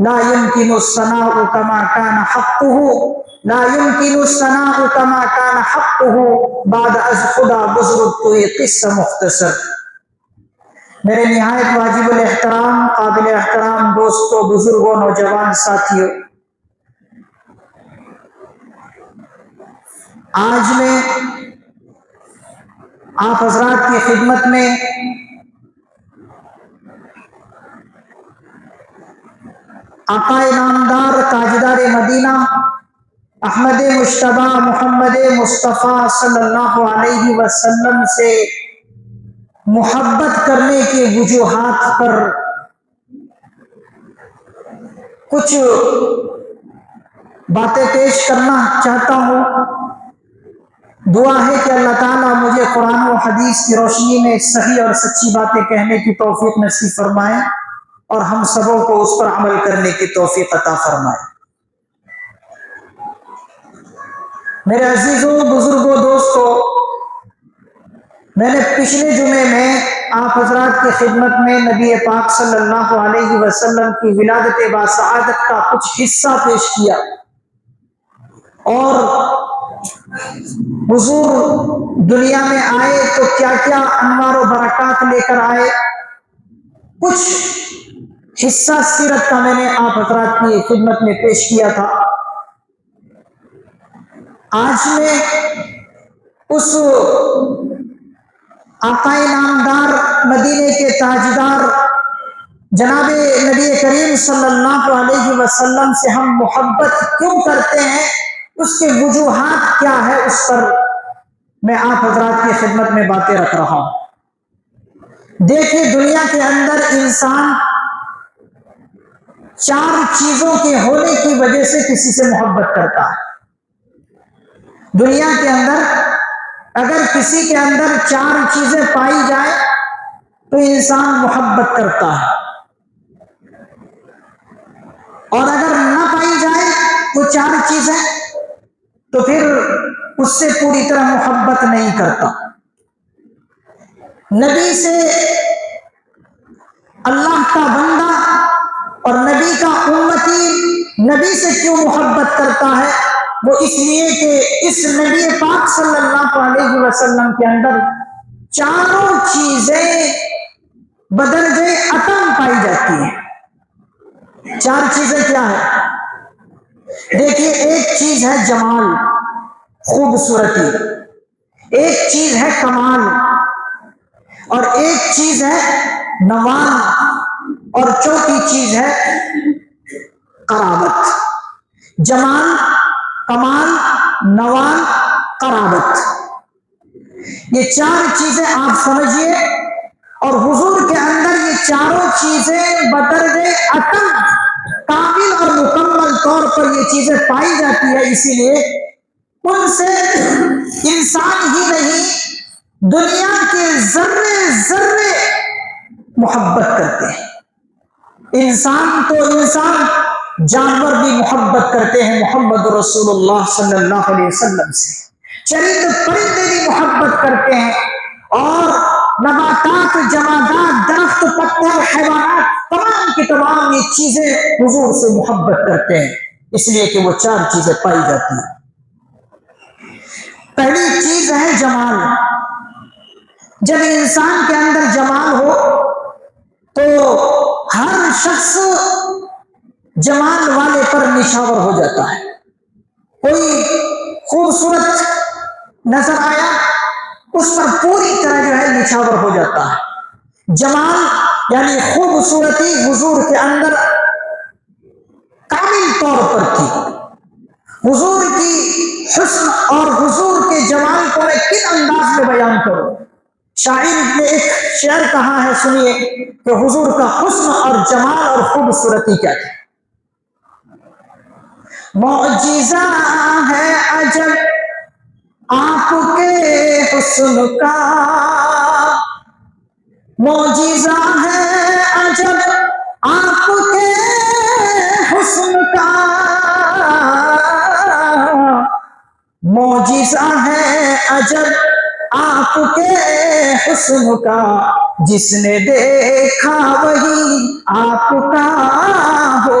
لا يمكن الثناء كما كان حقه لا يمكن الثناء كما كان حقه بعد از خدا بزرگ تو یہ قصہ مختصر۔ میرے نہایت واجب الاحترام قابل احترام دوستوں، بزرگوں، نوجوان ساتھیوں، آج میں آپ حضرات کی خدمت میں آقا نامدار تاجدار مدینہ احمد مجتبی محمد مصطفیٰ صلی اللہ علیہ وسلم سے محبت کرنے کے وجوہات پر کچھ باتیں پیش کرنا چاہتا ہوں۔ دعا ہے کہ اللہ تعالیٰ مجھے قرآن و حدیث کی روشنی میں صحیح اور سچی باتیں کہنے کی توفیق نصیب فرمائے اور ہم سبوں کو اس پر عمل کرنے کی توفیق عطا فرمائے۔ میرے عزیزوں، بزرگوں، دوستوں، میں نے پچھلے جمعے میں آپ حضرات کی خدمت میں نبی پاک صلی اللہ علیہ وسلم کی ولادت باسعادت کا کچھ حصہ پیش کیا اور حضور دنیا میں آئے تو کیا کیا انوار و برکات لے کر آئے، کچھ حصہ سیرت کا میں نے آپ حضرات کی خدمت میں پیش کیا تھا۔ آج میں اس آقا نامدار مدینے کے تاجدار جناب نبی کریم صلی اللہ علیہ وسلم سے ہم محبت کیوں کرتے ہیں، اس کے وجوہات کیا ہے، اس پر میں آپ حضرات کی خدمت میں باتیں رکھ رہا ہوں۔ دیکھیں، دنیا کے اندر انسان 4 چیزوں کے ہونے کی وجہ سے کسی سے محبت کرتا ہے۔ دنیا کے اندر اگر کسی کے اندر 4 چیزیں پائی جائیں تو انسان محبت کرتا ہے، اور اگر نہ پائی جائے وہ 4 چیزیں تو پھر اس سے پوری طرح محبت نہیں کرتا۔ نبی سے اللہ کا بندہ اور نبی کا امتی نبی سے کیوں محبت کرتا ہے؟ وہ اس لیے کہ اس نبی پاک صلی اللہ علیہ وسلم کے اندر 4 چیزیں بدرجہ اتم پائی جاتی ہیں۔ 4 چیزیں کیا ہے؟ دیکھیے، ایک چیز ہے جمال، خوبصورتی، ایک چیز ہے کمال، اور ایک چیز ہے نوال، اور چوتھی چیز ہے قرابت۔ جمال، کمال، نوال، قرابت، یہ 4 چیزیں آپ سمجھیے، اور حضور کے اندر یہ 4 چیزیں بدرجہ اتم کامل اور مکمل طور پر یہ چیزیں پائی جاتی ہے۔ اسی لیے ان سے انسان ہی نہیں، دنیا کے ذرے ذرے محبت کرتے ہیں۔ انسان تو انسان، جانور بھی محبت کرتے ہیں محمد رسول اللہ صلی اللہ علیہ وسلم سے، چرند پرندے بھی محبت کرتے ہیں، اور نباتات، جمادات، درخت، پتھر، حیوانات، تمام کی تمام یہ چیزیں حضور سے محبت کرتے ہیں، اس لیے کہ وہ 4 چیزیں پائی جاتی ہیں۔ پہلی چیز ہے جمال۔ جب انسان کے اندر جمال ہو تو ہر شخص جمال والے پر نشاور ہو جاتا ہے۔ کوئی خوبصورت نظر آیا، اس پر پوری طرح جو ہے نشاور ہو جاتا ہے۔ جمال یعنی خوبصورتی حضور کے اندر کامل طور پر تھی۔ حضور کی حسن اور حضور کے جمال کو میں کس انداز میں بیان کروں؟ شاعر نے ایک شعر کہا ہے، سنیے کہ حضور کا حسن اور جمال اور خوبصورتی کیا تھی۔ معجزہ ہے عجب آپ کے حسن کا، معجزہ ہے عجب آپ کے حسن کا، معجزہ ہے عجب آپ کے حسن کا، جس نے دیکھا وہی آپ کا ہو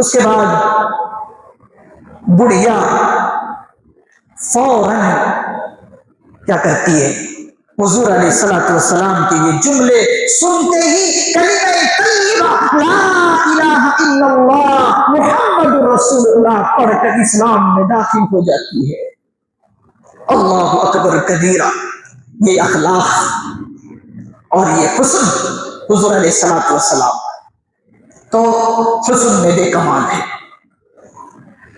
اس کے بعد بڑھیا فوراً کیا کرتی ہے، حضور علیہ السلام کے یہ جملے سنتے ہی کلمہ طیبہ لا الہ الا اللہ محمد رسول اللہ پڑھ کر اسلام میں داخل ہو جاتی ہے۔ اللہ اکبر کبیرہ، یہ اخلاق اور یہ حسن حضور علیہ السلام تو حسن میں بے کمال ہے۔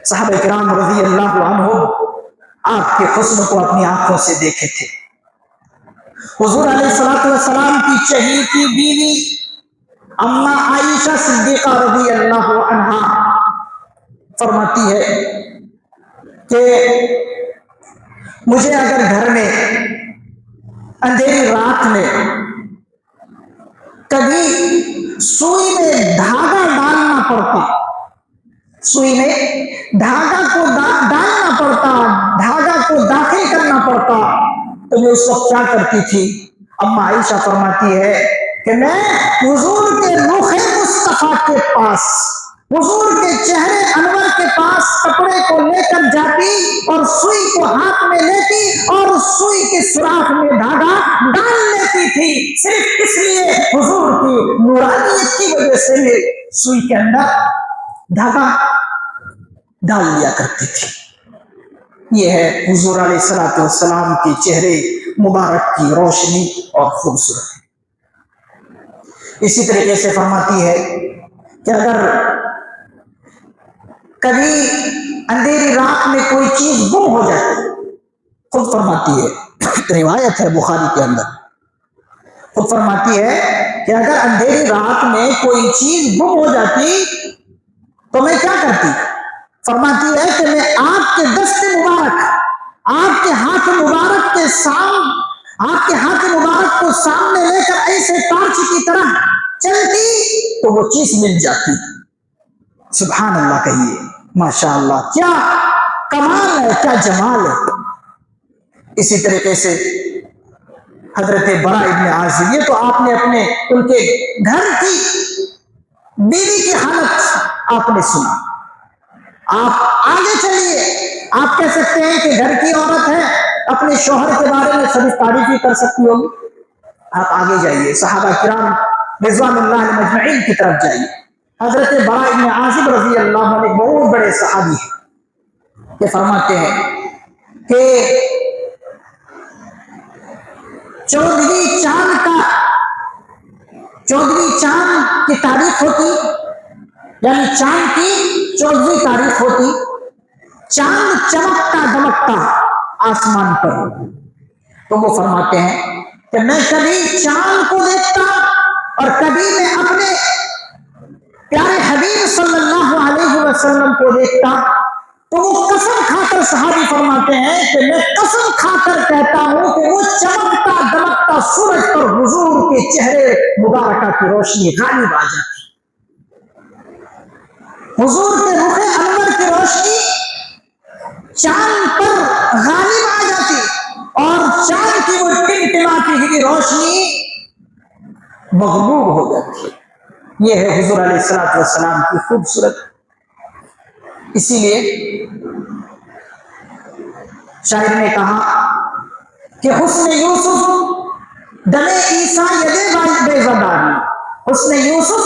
صحابہ کرام رضی اللہ عنہ آپ کے حسن کو اپنی آنکھوں سے دیکھے تھے۔ حضور علیہ السلام کی چہیتی بیوی اما عائشہ صدیقہ رضی اللہ عنہا فرماتی ہے کہ مجھے اگر گھر میں اندھیری رات میں کبھی سوئی میں دھاگا ڈالنا پڑتا، سوئی میں دھاگا کو ڈالنا پڑتا، دھاگا کو داخل کرنا پڑتا، تو میں اس وقت کیا کرتی تھی؟ اما عائشہ فرماتی ہے کہ میں حضور کے رخ مصطفیٰ کے پاس، حضور کے چہرے انور کے پاس کپڑے کو لے کر جاتی اور سوئی کو ہاتھ میں لیتی اور سوئی کے سوراخ میں دھاگا ڈال لیتی تھی، صرف اس لیے حضور کی نورانیت کی وجہ سے سوئی کے اندر دھاگا ڈال لیا کرتی تھی۔ یہ ہے حضور علیہ السلام کے چہرے مبارک کی روشنی اور خوبصورتی۔ اسی طریقے سے فرماتی ہے کہ اگر کبھی اندھیری رات میں کوئی چیز گم ہو جائے، خود فرماتی ہے، روایت ہے بخاری کے اندر، خود فرماتی ہے کہ اگر اندھیری رات میں کوئی چیز گم ہو جاتی تو میں کیا کرتی؟ فرماتی ہے کہ میں آپ کے دست مبارک، آپ کے ہاتھ مبارک کو سامنے لے کر ایسے ٹارچ کی طرح چلتی تو وہ چیز مل جاتی۔ سبحان اللہ کہیے، ماشاء اللہ، کیا کمال ہے، کیا جمال ہے۔ اسی طریقے سے حضرت برا ابن عازب، یہ تو آپ نے اپنے ان کے گھر کی بیوی کی حالت آپ نے سنا، آپ آگے چلیے، آپ کہہ سکتے ہیں کہ گھر کی عورت ہے، اپنے شوہر کے بارے میں صرف تعریف ہی کر سکتی ہوگی۔ آپ آگے جائیے، صحابہ کرام رضوان اللہ علیہم اجمعین کی طرف جائیے۔ حضرت برا ابن عازب رضی اللہ عنہ بہت بڑے صحابی ہیں، یہ فرماتے ہیں کہ 14ویں چاند کی تاریخ ہوتی، یعنی چاند کی 14ویں تاریخ ہوتی، چاند چمکتا دمکتا آسمان پر، تو وہ فرماتے ہیں کہ میں کبھی چاند کو دیکھتا اور کبھی میں اپنے پیارے حبیب صلی اللہ علیہ وسلم کو دیکھتا، تو وہ قسم کھا کر صحابی فرماتے ہیں کہ میں قسم کھا کر کہتا ہوں کہ وہ چمکتا دمکتا سورج پر حضور کے چہرے مبارکہ کی روشنی غالب آ جاتی، حضور کے رخ انور کی روشنی چاند پر غالب آ جاتی اور چاند کی وہ ٹمٹماتی ہوئی روشنی مغلوب ہو جاتی۔ یہ ہے حضور علیہ السلام کی خوبصورت۔ اسی لیے شاعر نے کہا کہ حسن یوسف دم عیسیٰ یدے بیضاداری، حسن یوسف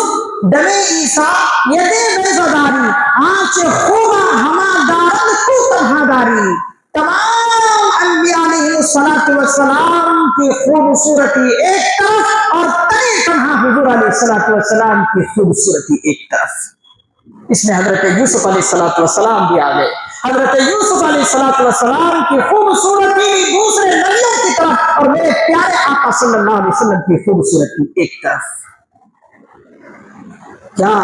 دم عیسیٰ یدے بیضاداری، آنچ خوبا ہما دارد تو تنہا داری۔ تمام انبیاء علیہ السلام کی خوبصورتی ایک طرف اور تنی تنہا حضور علیہ السلام کی خوبصورتی ایک طرف۔ اس میں حضرت یوسف علیہ السلام بھی آ گئے، حضرت یوسف علیہ السلام کی خوبصورتی دوسرے نبیوں کی طرف اور میرے پیارے آقا صلی اللہ علیہ وسلم کی خوبصورتی ایک طرف۔ کیا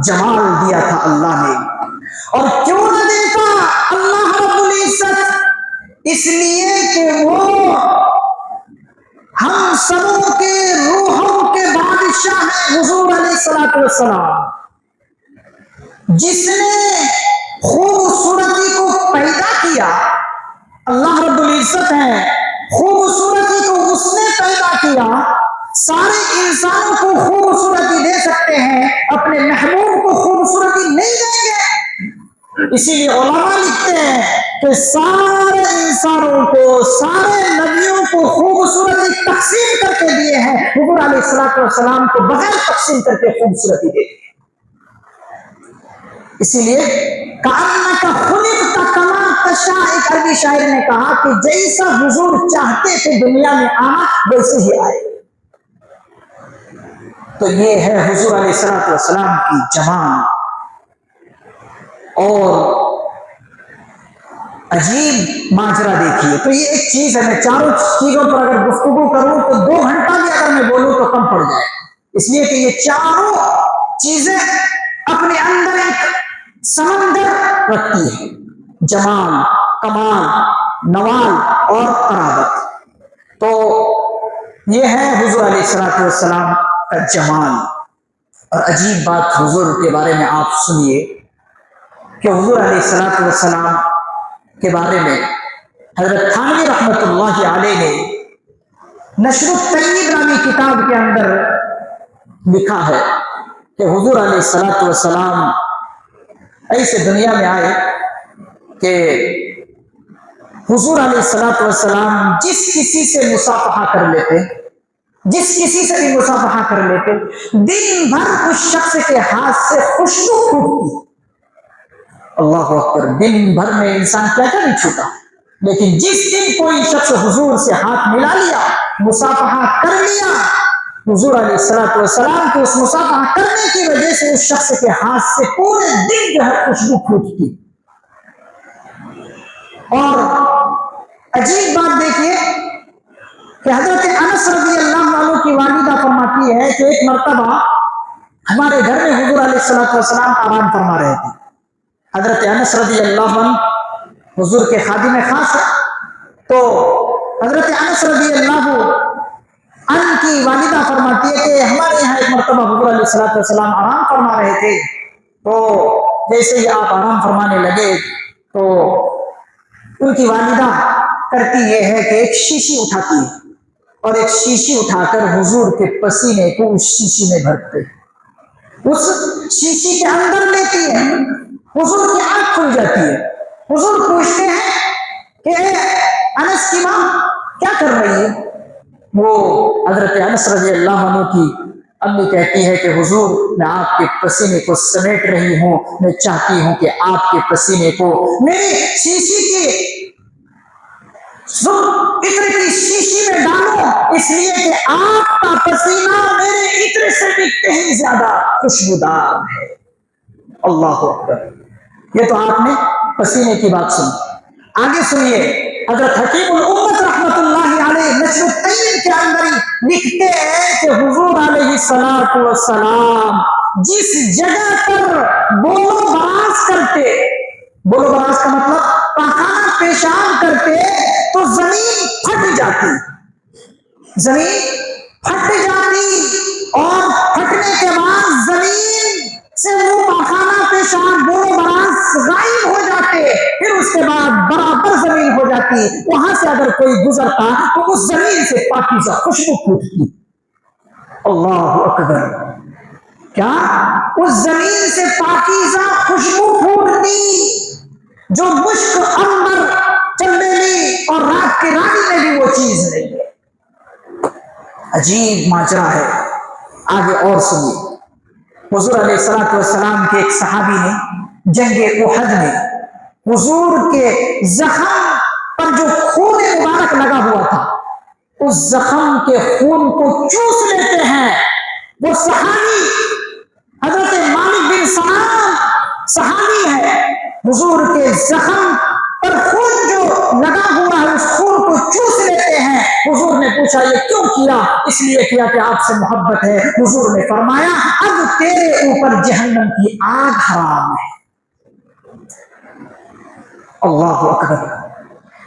جمال دیا تھا اللہ نے، اور کیوں نہ دیتا اللہ رب العزت، اس لیے کہ وہ ہم سبوں کے روحوں کے بادشاہ ہیں حضور علیہ السلام، جس نے خوبصورتی کو پیدا کیا اللہ رب العزت ہے، خوبصورتی کو اس نے پیدا کیا، سارے انسانوں کو خوبصورتی دے سکتے ہیں، اپنے محبوب کو خوبصورتی نہیں دے اسی لیے علماء لکھتے ہیں کہ سارے انسانوں کو، سارے نبیوں کو خوبصورتی تقسیم کر کے دیے ہیں، حضور علیہ السلام کو بغیر تقسیم کر کے خوبصورتی دے دی۔ اسی لیے کأنک خلقت کما تشاء، ایک عربی شاعر نے کہا کہ جیسا حضور چاہتے تھے دنیا میں آنا ویسے ہی آئے۔ تو یہ ہے حضور علیہ السلام کی جمال۔ اور عجیب ماجرا دیکھیے، تو یہ ایک چیز ہے، میں چاروں چیزوں پر اگر گفتگو کروں تو 2 گھنٹہ بھی اگر میں بولوں تو کم پڑ جائے، اس لیے کہ یہ چاروں چیزیں اپنے اندر ایک سمندر رکھتی ہے، جمال، کمال، نوال اور قرابت۔ تو یہ ہے حضور علیہ السلام کا جمال۔ اور عجیب بات حضور کے بارے میں آپ سنیے کہ حضور علیہ السلام کے بارے میں حضرت تھانوی رحمۃ اللہ علیہ نے نشر الطیب نامی کتاب کے اندر لکھا ہے کہ حضور علیہ السلام ایسے دنیا میں آئے کہ حضور علیہ السلام جس کسی سے مصافحہ کر لیتے، جس کسی سے بھی مصافحہ کر لیتے، دن بھر اس شخص کے ہاتھ سے خوشبو پھوٹتی۔ اللہ اکبر، دن بھر میں انسان کیا نہیں چھوٹا، لیکن جس دن کوئی شخص حضور سے ہاتھ ملا لیا، مصافحہ کر لیا، حضور علیہ السلام کے اس مصافحہ کرنے کی وجہ سے اس شخص کے ہاتھ سے پورے دن جو ہے خوشبو پھوٹتی۔ اور عجیب بات دیکھیے کہ حضرت انس رضی اللہ عنہ کی والدہ فرماتی ہے کہ ایک مرتبہ ہمارے گھر میں حضور علیہ السلام آرام فرما رہے تھے۔ حضرت انس رضی اللہ عنہ حضور کے خادم خاص ہے، تو حضرت انس رضی اللہ عنہ کی والدہ فرماتی ہے کہ ہمارے یہاں ایک مرتبہ حضور علیہ السلام آرام فرما رہے تھے، تو جیسے ہی آپ آرام فرمانے لگے تو ان کی والدہ کرتی یہ ہے کہ ایک شیشی اٹھاتی ہے اور ایک شیشی اٹھا کر حضور کے پسینے کو اس شیشی میں بھرتے، اس شیشی کے اندر لیتی ہے، حضور کی آنکھ کھل جاتی ہے۔ حضور پوچھتے ہیں کہ انس کی ماں کیا کر رہی ہے؟ وہ حضرت انس رضی اللہ عنہ کی امی کہتی ہے کہ حضور میں آپ کے پسینے کو سمیٹ رہی ہوں، میں چاہتی ہوں کہ آپ کے پسینے کو میری شیشی کی عطر کی شیشی میں ڈالو، اس لیے کہ آپ کا پسینہ میرے عطر سے بھی کہیں زیادہ خوشبودار ہے۔ اللہ اکبر، یہ تو آپ نے پسینے کی بات سنی۔ آگے سنیے، حضرت حکیم الامت رحمت اللہ علیہ نشر الطیب کے اندر لکھتے ہیں کہ حضور علیہ السلام جس جگہ پر بولو براز کرتے، بولو براز کا مطلب پخانہ پیشاب کرتے تو زمین پھٹ جاتی، زمین پھٹ جاتی، اور پھٹنے کے بعد زمین سے وہ پخانہ پیشاب بولو براز غائب ہو جاتے، پھر اس کے بعد برابر زمین ہو جاتی، وہاں سے اگر کوئی گزرتا تو اس زمین سے پاکیزہ خوشبو پھوٹتی۔ اللہ اکبر، کیا اس زمین سے پاکیزہ خوشبو پھوٹتی جو مشک، عنبر، چنبیلی اور رات کی رانی میں بھی وہ چیز نہیں ہے۔ عجیب ماجرا ہے۔ آگے اور سنیے، حضور علیہ السلام کے ایک صحابی نے جنگ احد میں حضور کے زخم پر جو خون مبارک لگا ہوا تھا، اس زخم کے خون کو چوس لیتے ہیں۔ وہ صحابی حضرت مالک بن سنان صحابی ہے، حضور کے زخم پر خون جو لگا ہوا ہے اس خون کو چوس لیتے ہیں۔ حضور نے پوچھا یہ کیوں کیا؟ اس لیے کیا کہ آپ سے محبت ہے۔ حضور نے فرمایا اب تیرے اوپر جہنم کی آگ حرام ہے۔ اللہ اکبر۔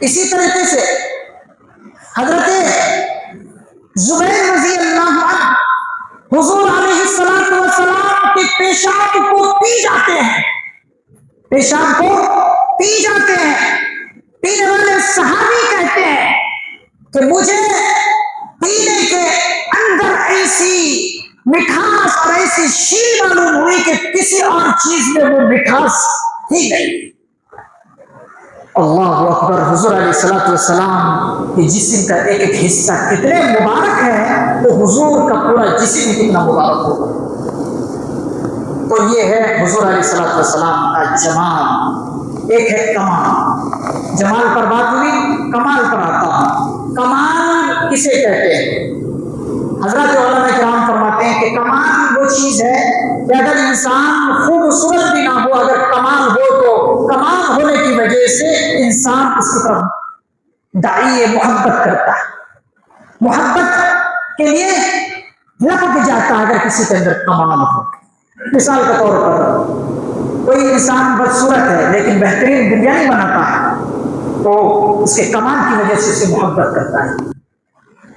اسی طریقے سے حضرت زبیر رضی اللہ عنہ حضور علیہ السلام کے پیشاب کو پی جاتے ہیں، پیشاب کو پی جاتے ہیں۔ پینے والے صحابی کہتے ہیں کہ مجھے پینے کے اندر ایسی مٹھاس اور ایسی شیر معلوم ہوئی کہ کسی اور چیز میں وہ مٹھاس ہی نہیں۔ اللہ اکبر۔ حضور علیہ الصلوۃ والسلام کے جسم کا ایک ایک حصہ کتنے مبارک ہے، تو حضور کا پورا جسم کتنا مبارک ہوگا۔ تو یہ ہے حضور علیہ الصلوۃ والسلام کا جمال۔ ایک ہے کمال، جمال پر بات ہوئی، کمال پر آتا ہوں۔ کمال کسے کہتے ہیں؟ حضرت علماء کرام فرماتے ہیں کہ کمال وہ چیز ہے کہ اگر انسان خوبصورت بھی نہ ہو، اگر کمال ہو تو کمال ہونے کی وجہ سے انسان اس کی طرف داعی محبت کرتا ہے، محبت کے لیے لپک جاتا ہے اگر کسی کے اندر کمال ہو۔ مثال کے طور پر کوئی انسان بدصورت ہے لیکن بہترین بریانی بناتا ہے، تو اس کے کمال کی وجہ سے اسے محبت کرتا ہے،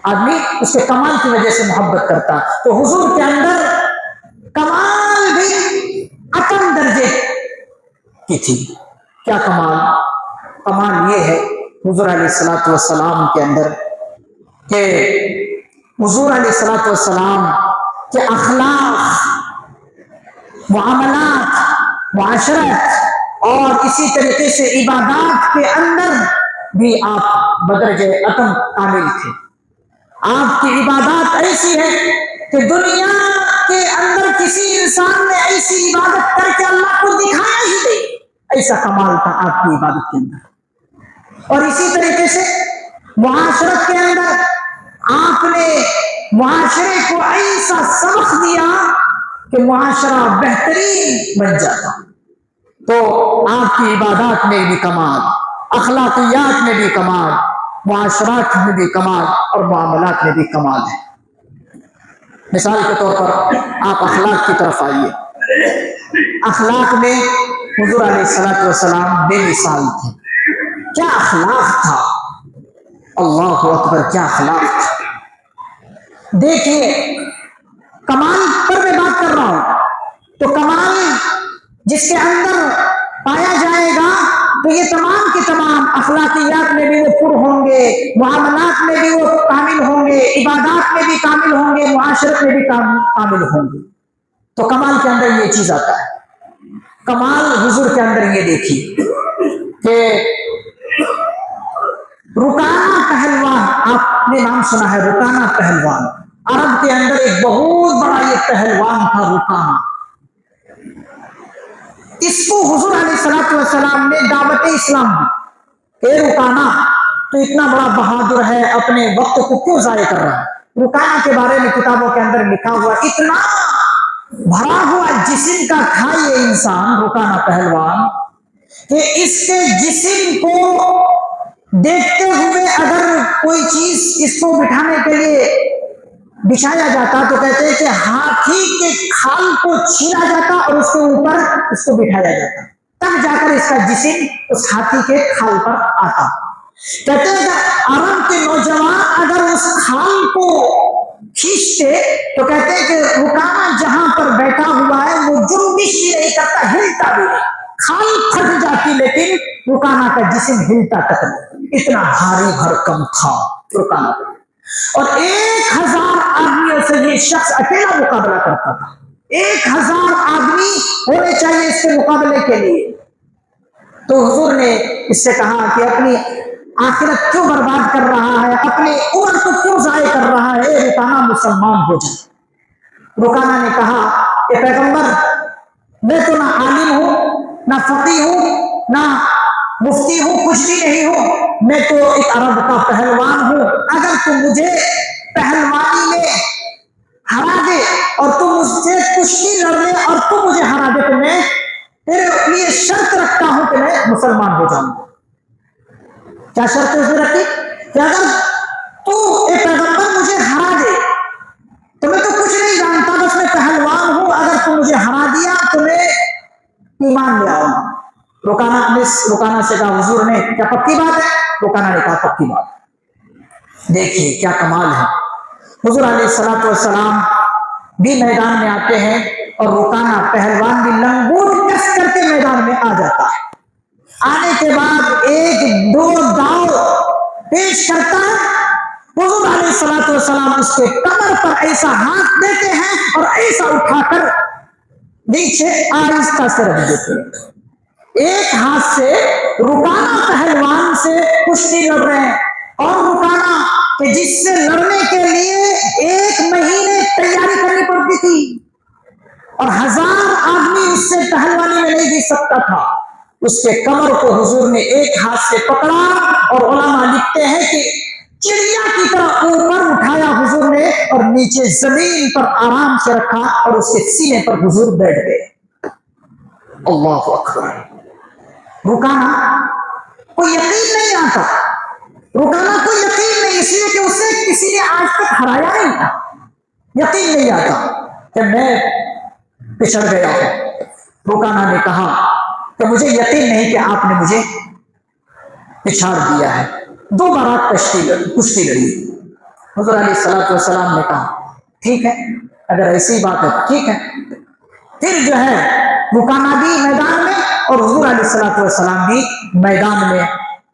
آدمی اس کے کمال کی وجہ سے محبت کرتا ہے۔ تو حضور کے اندر کمال بھی اتم درجے کی تھی۔ کیا کمال؟ کمال یہ ہے حضور علیہ الصلوۃ والسلام کے اندر کہ حضور علیہ الصلوۃ والسلام کے اخلاق، معاملات، معاشرت اور اسی طریقے سے عبادات کے اندر بھی آپ بدرجہ اتم کامل تھے۔ آپ کی عبادات ایسی ہے کہ دنیا کے اندر کسی انسان نے ایسی عبادت کر کے اللہ کو دکھایا ہی نہیں، ایسا کمال تھا آپ کی عبادت کے اندر۔ اور اسی طریقے سے معاشرت کے اندر آپ نے معاشرے کو ایسا سبق دیا کہ معاشرہ بہترین بن جاتا۔ تو آپ کی عبادات میں بھی کمال، اخلاقیات میں بھی کمال، معاشرات میں بھی کمال اور معاملات میں بھی کمال ہے۔ مثال کے طور پر آپ اخلاق کی طرف آئیے۔ اخلاق میں حضور علیہ الصلوۃ والسلام بے مثال تھے۔ کیا اخلاق تھا، اللہ اکبر، کیا اخلاق تھا۔ دیکھیے کمال پر میں بات کر رہا ہوں، تو کمال جس کے اندر پایا جائے گا تو یہ تمام کے تمام اخلاقیات میں بھی وہ پر ہوں گے، معاملات میں بھی وہ کامل ہوں گے، عبادات میں بھی کامل ہوں گے، معاشرت میں بھی کامل ہوں گے۔ تو کمال کے اندر یہ چیز آتا ہے۔ کمال حضور کے اندر یہ دیکھیے کہ رکانہ پہلوان، آپ نے نام سنا ہے رکانہ پہلوان، عرب کے اندر ایک بہت بڑا یہ پہلوان تھا رکانہ۔ اس کو حضور علیہ الصلوۃ والسلام نے دعوت اسلام دی۔ اے رکانہ، تو اتنا بڑا بہادر ہے، اپنے وقت کو کیوں ضائع کر رہا ہے؟ رکانہ کے بارے میں کتابوں کے اندر لکھا ہوا، اتنا بھرا ہوا جسم کا تھا یہ انسان رکانہ پہلوان کہ اس کے جسم کو دیکھتے ہوئے اگر کوئی چیز اس کو بٹھانے کے لیے بچھایا جاتا تو کہتے ہیں کہ ہاتھی کے کھال کو چھیلا جاتا اور اس کے اوپر اس کو بٹھایا جاتا، تب جا کر اس کا جسم اس ہاتھی کے کھال پر آتا۔ کہتے ہیں کہ عرب کے نوجوان اگر اس کھال کو کھینچتے تو کہتے ہیں کہ رکانہ جہاں پر بیٹھا ہوا ہے وہ جنبش بھی نہیں کرتا، ہلتا بھی نہیں، کھال پھٹ جاتی لیکن رکانہ کا جسم ہلتا تک نہیں، اتنا بھاری بھرکم تھا رکانہ۔ اور 1000 آدمیوں سے یہ شخص اکیلا مقابلہ کرتا تھا۔ 1000 آدمی ہونے چاہیے اس کے مقابلے کے لیے۔ تو حضور نے اس سے کہا کہ اپنی آخرت کیوں برباد کر رہا ہے، اپنی عمر کو کیوں ضائع کر رہا ہے، رکانہ مسلمان ہو جائے۔ رکانہ نے کہا کہ پیغمبر، میں تو نہ عالم ہوں، نہ فقیہ ہوں، نہ مفتی ہوں، کچھ بھی نہیں ہوں، میں تو ایک عرب کا پہلوان ہوں۔ اگر تم مجھے پہلوانی میں ہرا دے اور تم مجھ سے کشتی لڑ لے اور تم مجھے ہرا دے تو میں تیرے لیے شرط رکھتا ہوں کہ میں مسلمان ہو جاؤں۔ کیا شرط اس نے رکھی کہ اگر تو اے پیغمبر مجھے ہرا دے تو میں تو کچھ نہیں جانتا، بس میں پہلوان ہوں، اگر تو مجھے ہرا دیا تو میں ایمان لے آؤں۔ رکانہ سے کہا حضور نے کیا پکی بات ہے؟ رکانہ نے کہا پکی بات۔ دیکھیے کیا کمال ہے۔ حضور علیہ الصلوۃ والسلام بھی میدان میں آتے ہیں اور رکانہ پہلوان بھی لنگوٹ کس کر کے میدان میں آ جاتا ہے۔ آنے کے بعد ایک دو داؤ پیش کرتا ہے، حضور علیہ الصلوۃ والسلام اس کے کمر پر ایسا ہاتھ دیتے ہیں اور ایسا اٹھا کر نیچے آہستہ سے رکھ دیتے ہیں۔ ایک ہاتھ سے رکانہ پہلوان سے کشتی لڑ رہے ہیں، اور رکانہ کہ جس سے لڑنے کے لیے 1 مہینے تیاری کرنی پڑتی تھی اور 1000 آدمی اس سے پہلوانی میں نہیں جیت سکتا تھا، اس کے کمر کو حضور نے ایک ہاتھ سے پکڑا، اور علماء لکھتے ہیں کہ چڑیا کی طرح اوپر اٹھایا حضور نے اور نیچے زمین پر آرام سے رکھا اور اس کے سینے پر حضور بیٹھ گئے۔ اللہ اکبر۔ رکانا کوئی یقین نہیں آتا، رکانا کوئی یقین نہیں، اس لیے کہ اسے کسی نے آج تک ہرایا نہیں تھا، یقین نہیں آتا کہ میں پچھڑ گیا ہوں۔ رکانا نے کہا کہ مجھے یقین نہیں کہ آپ نے مجھے پچھاڑ دیا ہے۔ دوبارہ کشتی لڑی۔ حضور علیہ السلام نے کہا ٹھیک ہے، اگر ایسی بات ہے ٹھیک ہے۔ پھر جو ہے رکانا بھی میدان میں اور حضور علیہ السلام بھی میدان میں۔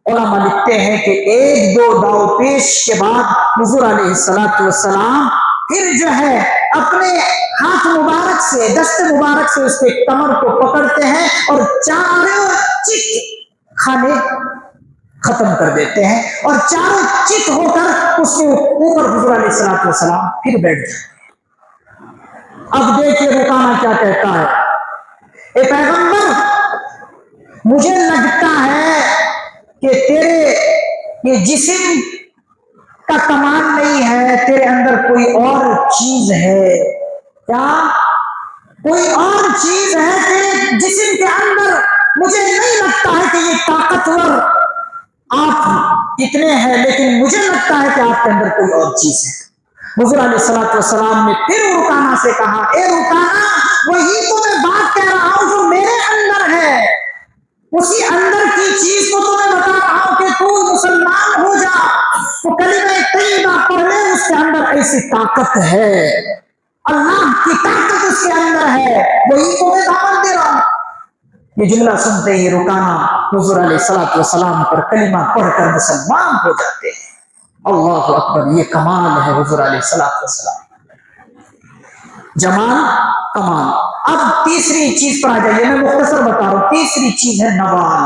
علماء لکھتے ہیں کہ 1-2 داؤ پیش کے بعد حضور علیہ السلام پھر جو ہے اپنے ہاتھ مبارک سے، دست مبارک سے اس کے کمر کو پکڑتے ہیں اور چاروں چت کھانے ختم کر دیتے ہیں، اور چاروں چت ہو کر اس کے اوپر حضور علیہ السلام پھر بیٹھ جاتے ہیں۔ اب دیکھیے رکانا کیا کہتا ہے، اے پیغمبر مجھے لگتا ہے کہ تیرے یہ جسم کا کمال نہیں ہے، تیرے اندر کوئی اور چیز ہے۔ کیا؟ کوئی اور چیز ہے تیرے جسم کے اندر، مجھے نہیں لگتا ہے کہ یہ طاقتور آپ اتنے ہیں، لیکن مجھے لگتا ہے کہ آپ کے اندر کوئی اور چیز ہے۔ حضور علیہ السلام نے پھر رکانہ سے کہا اے رکانہ وہی تو میں بات کہہ رہا ہوں جو میرے اندر ہے، اسی اندر کی چیز کو تو میں بتا رہا ہوں کہ تو مسلمان ہو جا، تو کلمہ طیبہ پڑھ لے، اس کے اندر ایسی طاقت ہے، اللہ کی طاقت اس کے اندر ہے، وہی تو میں دعوت دے رہا ہوں۔ یہ جملہ سنتے ہی رکانہ حضور علیہ السلام پر کلمہ پڑھ کر مسلمان ہو جاتے ہیں۔ اللہ اکبر، یہ کمال ہے حضور علیہ السلام، جمال کمال۔ اب تیسری چیز پر آ جائیے، میں مختصر بتا رہا ہوں۔ تیسری چیز ہے نوال۔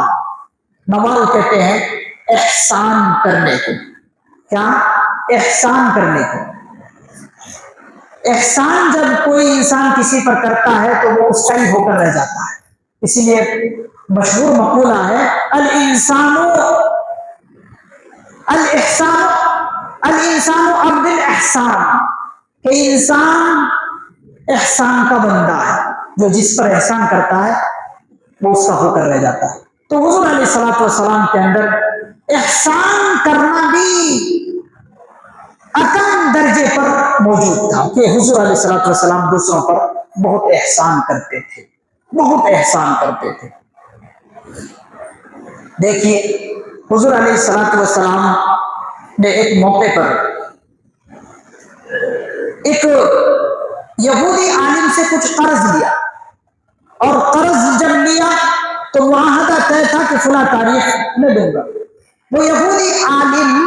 نوال کہتے ہیں احسان کرنے کو۔ کیا؟ احسان کرنے کو۔ احسان جب کوئی انسان کسی پر کرتا ہے تو وہ اس کا ہی ہو کر رہ جاتا ہے، اسی لیے مشہور مقولہ ہے الانسان عبد الاحسان، کہ انسان احسان کا بندہ ہے، جو جس پر احسان کرتا ہے وہ اس کا ہو کر رہ جاتا ہے۔ تو حضور علیہ السلام کے اندر احسان کرنا بھی اتم درجے پر موجود تھا، کہ حضور علیہ السلام دوسروں پر بہت احسان کرتے تھے، بہت احسان کرتے تھے۔ دیکھیے حضور علیہ السلام نے ایک موقع پر ایک یہودی عالم سے کچھ قرض لیا، اور قرض جب لیا تو معاہدہ طے تھا کہ فلاں تاریخ میں دوں گا۔ وہ یہودی عالم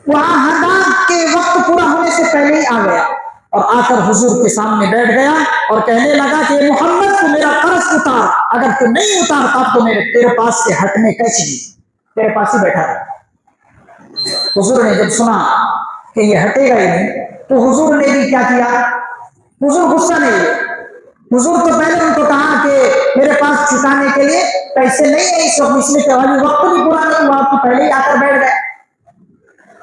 معاہدہ کے وقت پورا ہونے سے پہلے ہی آ گیا اور آ کر حضور کے سامنے بیٹھ گیا اور کہنے لگا کہ محمد تو میرا قرض اتار، اگر تو نہیں اتارتا تو تیرے پاس سے ہٹنے کیسے نہیں، تیرے پاس ہی بیٹھا رہا۔ حضور نے جب سنا کہ یہ ہٹے گا ہی نہیں تو حضور نے بھی کیا کیا، حضور غصہ نہیں ہوئے، حضور تو پہلے ان کو کہا کہ میرے پاس چکانے کے لیے پیسے نہیں ہیں اس وقت، اس میں وقت بھی پورا نہیں ہوا، تو پہلے ہی آ کر بیٹھ گئے۔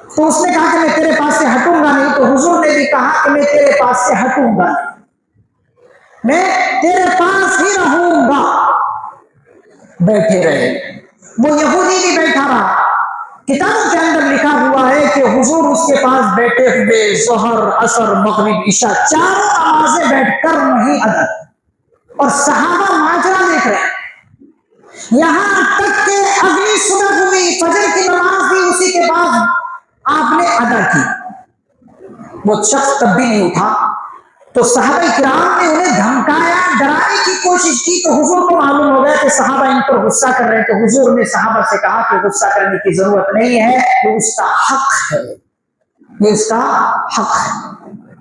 تو اس نے کہا کہ میں تیرے پاس سے ہٹوں گا نہیں، تو حضور نے بھی کہا کہ میں تیرے پاس سے ہٹوں گا، میں تیرے پاس ہی رہوں گا۔ بیٹھے رہے، وہ یہودی بھی بیٹھا رہا۔ کتابوں کے اندر لکھا ہوا ہے کہ حضور اس کے پاس بیٹھے ہوئے ظہر، عصر، مغرب، عشاء چاروں نمازیں بیٹھ کر نہیں ادا، اور صحابہ ماجرا دیکھ رہے ہیں، یہاں تک کہ اگلی صبح ہوئی، فجر کی نماز بھی اسی کے بعد آپ نے ادا کی، وہ شخص تب بھی نہیں اٹھا۔ تو صحابہ کرام نے انہیں دھمکایا، ڈرانے کی کوشش کی، تو حضور کو معلوم ہو گیا کہ صحابہ ان پر غصہ کر رہے ہیں، تو حضور نے صحابہ سے کہا کہ غصہ کرنے کی ضرورت نہیں ہے، یہ اس کا حق ہے، یہ اس کا حق ہے۔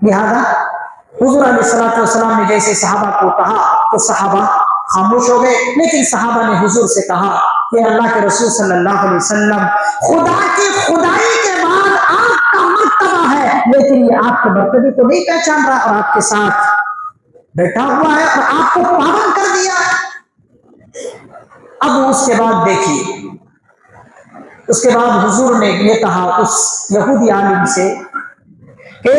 لہذا حضور علیہ السلام نے جیسے صحابہ کو کہا تو صحابہ خاموش ہو گئے. لیکن صحابہ نے حضور سے کہا کہ اللہ کے رسول صلی اللہ علیہ وسلم خدا کی خدائی کے بعد آپ کا مرتبہ ہے، لیکن یہ آپ کے مرتبے کو نہیں پہچان رہا اور آپ کے ساتھ بیٹھا ہوا ہے اور آپ کو پابند کر دیا. اب اس کے بعد دیکھیے، اس کے بعد حضور نے یہ کہا اس یہودی عالم سے کہ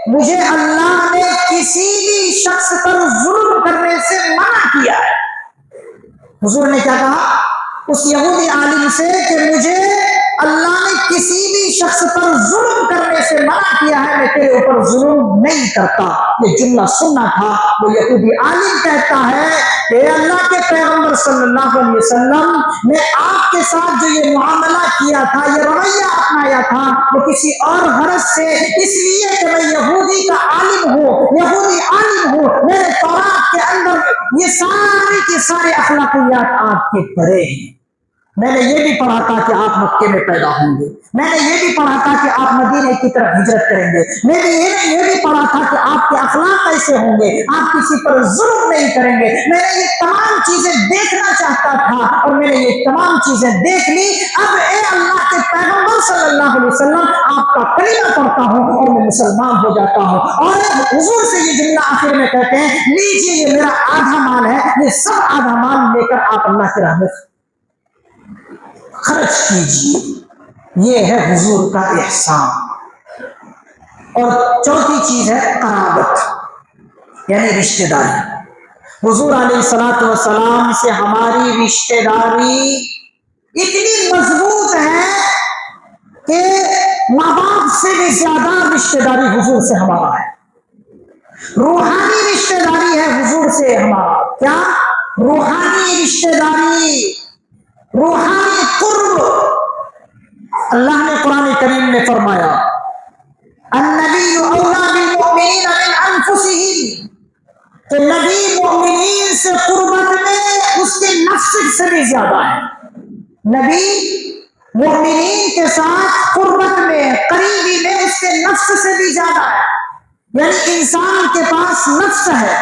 مجھے اللہ نے کسی بھی شخص پر ظلم کرنے سے منع کیا ہے. حضور نے کیا کہا اس یہودی عالم سے کہ مجھے اللہ نے کسی بھی شخص پر ظلم کرنے سے منع کیا ہے، میں تیرے اوپر ظلم نہیں کرتا. یہ جملہ سننا تھا. وہ یہودی عالم کہتا ہے کہ اللہ کے پیغمبر صلی اللہ علیہ وسلم نے آپ کے ساتھ جو یہ معاملہ کیا تھا، یہ رویہ اپنایا تھا، وہ کسی اور غرض سے، اس لیے کہ میں یہودی کا عالم ہوں، یہودی عالم ہوں، میرے تورات کے اندر یہ سارے کے سارے اخلاقیات آپ کے پڑھے ہیں. میں نے یہ بھی پڑھا تھا کہ آپ مکے میں پیدا ہوں گے، میں نے یہ بھی پڑھا تھا کہ آپ مدینے کی طرف ہجرت کریں گے، میں نے یہ بھی پڑھا تھا کہ آپ کے اخلاق ایسے ہوں گے، آپ کسی پر ظلم نہیں کریں گے. میں نے یہ تمام چیزیں دیکھنا چاہتا تھا اور میں نے یہ تمام چیزیں دیکھ لی. اب اے اللہ کے پیغمبر صلی اللہ علیہ وسلم آپ کا کلمہ پڑھتا ہوں اور میں مسلمان ہو جاتا ہوں. اور حضور سے یہ جملہ آخر میں کہتے ہیں لیجیے یہ میرا آدھا مال ہے، یہ سب آدھا مال لے کر آپ اللہ کی راہ میں خرچ کیجیے. یہ ہے حضور کا احسان. اور چوتھی چیز ہے قرابت، یعنی رشتہ داری. حضور علیہ الصلوۃ والسلام سے ہماری رشتہ داری اتنی مضبوط ہے کہ ماں باپ سے بھی زیادہ رشتہ داری حضور سے ہمارا ہے. روحانی رشتہ داری ہے حضور سے ہمارا. کیا روحانی رشتہ داری، روحانی قرب. اللہ نے قرآن کریم میں فرمایا النبی اولیٰ بالمؤمنین من انفسہم، کہ نبی مومنین سے قربت میں اس کے نفس سے بھی زیادہ ہے. نبی مومنین کے ساتھ قربت میں، قریبی میں اس کے نفس سے بھی زیادہ ہے. یعنی انسان کے پاس نفس ہے،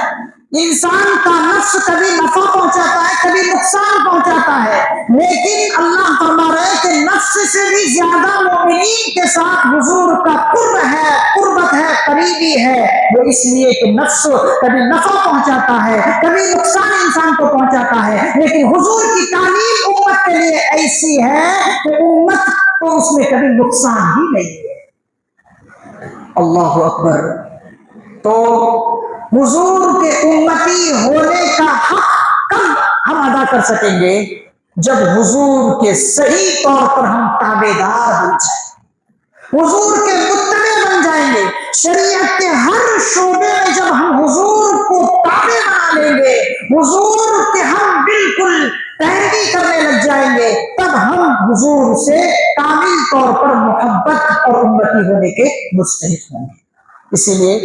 انسان کا نفس کبھی نفع پہنچاتا ہے، کبھی نقصان پہنچاتا ہے، لیکن اللہ فرما رہے ہیں کہ نفس سے بھی زیادہ مومنین کے ساتھ حضور کا قرب ہے، قربت ہے، قریبی ہے. وہ اس لیے کہ نفس کبھی نفع پہنچاتا ہے، کبھی نقصان انسان کو پہنچاتا ہے، لیکن حضور کی تعلیم امت کے لیے ایسی ہے کہ امت کو اس میں کبھی نقصان ہی نہیں ہے. اللہ اکبر. تو حضور کے امتی ہونے کا حق کب ہم ادا کر سکیں گے؟ جب حضور کے صحیح طور پر ہم تابع دار بن جائیں، حضور کے متبع بن جائیں گے. شریعت کے ہر شعبے میں جب ہم حضور کو تابع بنا لیں گے، حضور کے ہم بالکل پیروی کرنے لگ جائیں گے، تب ہم حضور سے کامل طور پر محبت اور امتی ہونے کے مستحق ہوں گے. اسی لیے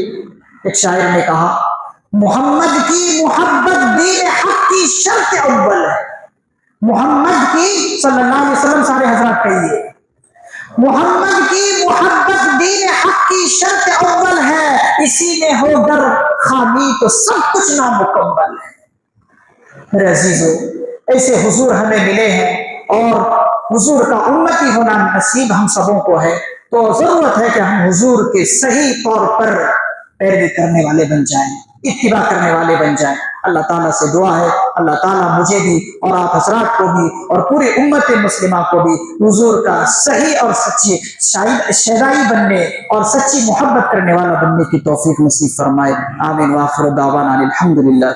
ایک شاعر نے کہا محمد کی محبت دین حق کی شرط اول ہے. محمد کی صلی اللہ علیہ وسلم، سارے حضرات کہیے محمد کی محبت دین حق کی شرط اول ہے، اسی میں ہو گر خامی تو سب کچھ نامکمل ہے. میرے عزیزو، ایسے حضور ہمیں ملے ہیں اور حضور کا امتی ہونا نصیب ہم سبوں کو ہے. تو ضرورت ہے کہ ہم حضور کے صحیح طور پر پیروی کرنے والے بن جائیں، اتباع کرنے والے بن جائیں. اللہ تعالیٰ سے دعا ہے اللہ تعالیٰ مجھے بھی اور آپ حضرات کو بھی اور پوری امت مسلمہ کو بھی حضور کا صحیح اور سچی شیدائی بننے اور سچی محبت کرنے والا بننے کی توفیق نصیب فرمائے. آمین. وآخر دعوانا الحمدللہ.